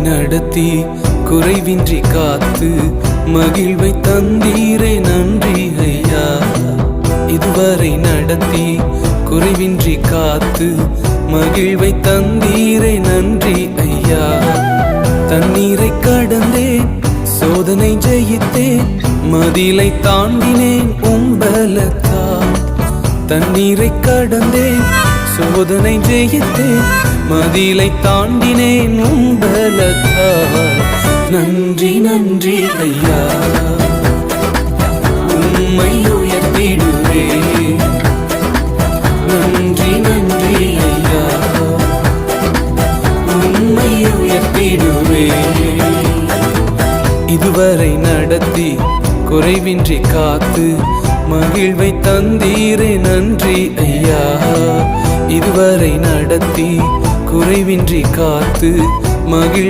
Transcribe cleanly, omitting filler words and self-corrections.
நடத்தி குறைவின்றி காத்து மகிழ்வை தந்தீரே நன்றி ஐயா. இதுவரை நடத்தி குறைவின்றி காத்து மகிழ்வை தந்தீரே நன்றி ஐயா. தண்ணீரை கடந்தேன், சோதனை ஜெயித்தேன், மதிலை தாண்டினேன் உம்பலத்தால். தண்ணீரை கடந்தேன், சோதனை ஜெயித்தேன், மதிலை தாண்டினேன் உம்பலத்தால். நன்றி நன்றி ஐயா, உம்மை உயர்த்திடுவேன். நன்றி நன்றி ஐயா, உம்மை உயர்த்திடுவேன். இதுவரை நடத்தி குறைவின்றி காத்து மகிழ்வை தந்தீரே நன்றி ஐயா. இதுவரை நடத்தி குறைவின்றி காத்து மகிழ்வை